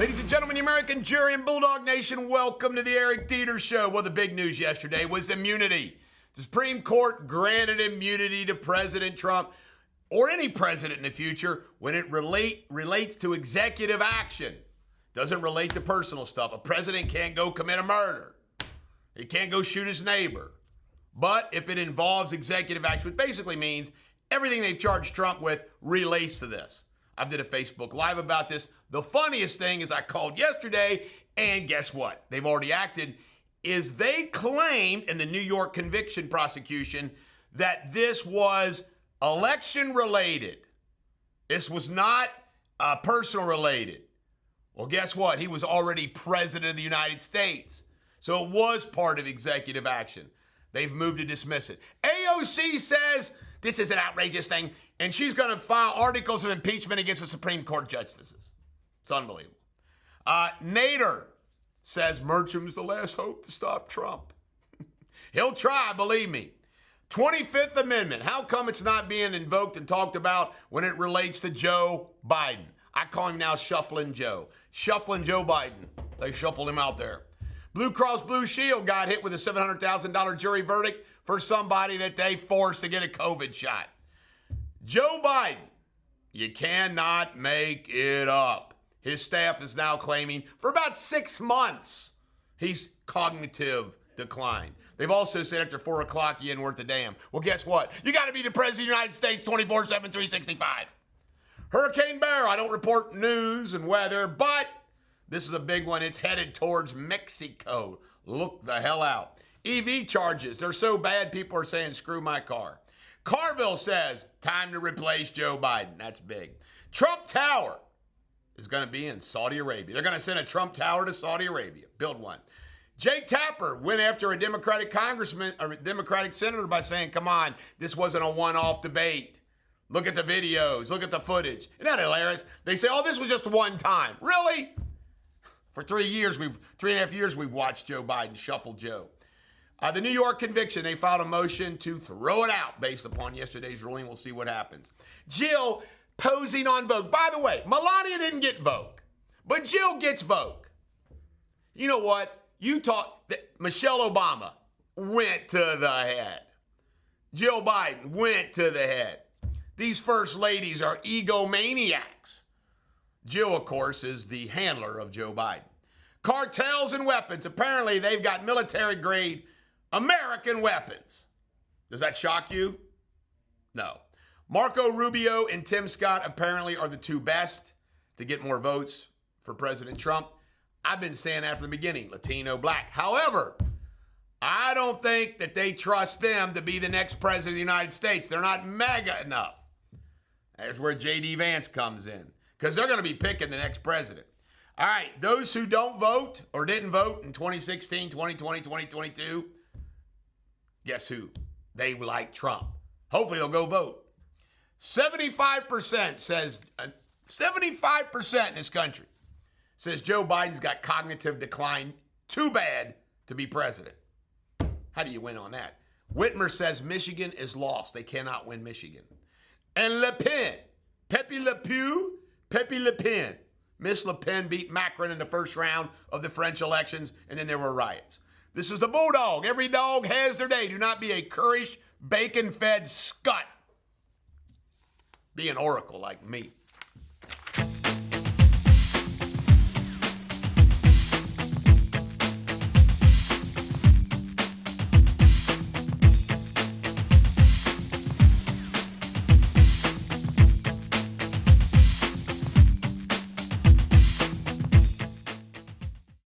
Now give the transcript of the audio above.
Ladies and gentlemen, the American jury and Bulldog Nation, welcome to the Eric Deters Show. Well, the big news yesterday was immunity. The Supreme Court granted immunity to President Trump or any president in the future when it relates to executive action. Doesn't relate to personal stuff. A president can't go commit a murder. He can't go shoot his neighbor. But if it involves executive action, which basically means everything they've charged Trump with relates to this. I did a Facebook Live about this. The funniest thing is I called yesterday, and guess what? They've already acted, is they claimed in the New York conviction prosecution that this was election-related. This was not personal related. Well, guess what? He was already president of the United States. So it was part of executive action. They've moved to dismiss it. AOC says this is an outrageous thing, and she's going to file articles of impeachment against the Supreme Court justices. It's unbelievable. Nader says Mercham's the last hope to stop Trump. He'll try, believe me. 25th Amendment. How come it's not being invoked and talked about when it relates to Joe Biden? I call him now Shuffling Joe. Shuffling Joe Biden. They shuffled him out there. Blue Cross Blue Shield got hit with a $700,000 jury verdict for somebody that they forced to get a COVID shot. Joe Biden, you cannot make it up. His staff is now claiming for about 6 months he's cognitive decline. They've also said after 4 o'clock he ain't worth a damn. Well, guess what? You got to be the president of the United States 24/7, 365. Hurricane Bear, I don't report news and weather, but this is a big one. It's headed towards Mexico. Look the hell out. EV charges, they're so bad, people are saying, screw my car. Carville says, time to replace Joe Biden. That's big. Trump Tower is going to be in Saudi Arabia. They're going to send a Trump Tower to Saudi Arabia. Build one. Jake Tapper went after a Democratic congressman or a Democratic senator by saying, come on, this wasn't a one-off debate. Look at the videos. Look at the footage. Isn't that hilarious? They say, oh, this was just one time. Really? For 3.5 years, we've watched Joe Biden shuffle Joe. The New York conviction, they filed a motion to throw it out based upon yesterday's ruling. We'll see what happens. Jill posing on Vogue. By the way, Melania didn't get Vogue, but Jill gets Vogue. You know what? You taught that Michelle Obama went to the head. Jill Biden went to the head. These first ladies are egomaniacs. Jill, of course, is the handler of Joe Biden. Cartels and weapons. Apparently, they've got military-grade American weapons. Does that shock you? No. Marco Rubio and Tim Scott apparently are the two best to get more votes for President Trump. I've been saying that from the beginning, Latino, black. However, I don't think that they trust them to be the next president of the United States. They're not mega enough. That's where J.D. Vance comes in, because they're going to be picking the next president. All right, those who don't vote or didn't vote in 2016, 2020, 2022, guess who? They like Trump. Hopefully they'll go vote. 75% says, 75% in this country says Joe Biden's got cognitive decline, too bad to be president. How do you win on that? Whitmer says Michigan is lost. They cannot win Michigan. And Le Pen, Pepe Le Pew, Pepe Le Pen. Miss Le Pen beat Macron in the first round of the French elections, and then there were riots. This is the Bulldog. Every dog has their day. Do not be a currish, bacon-fed scut. Be an oracle like me.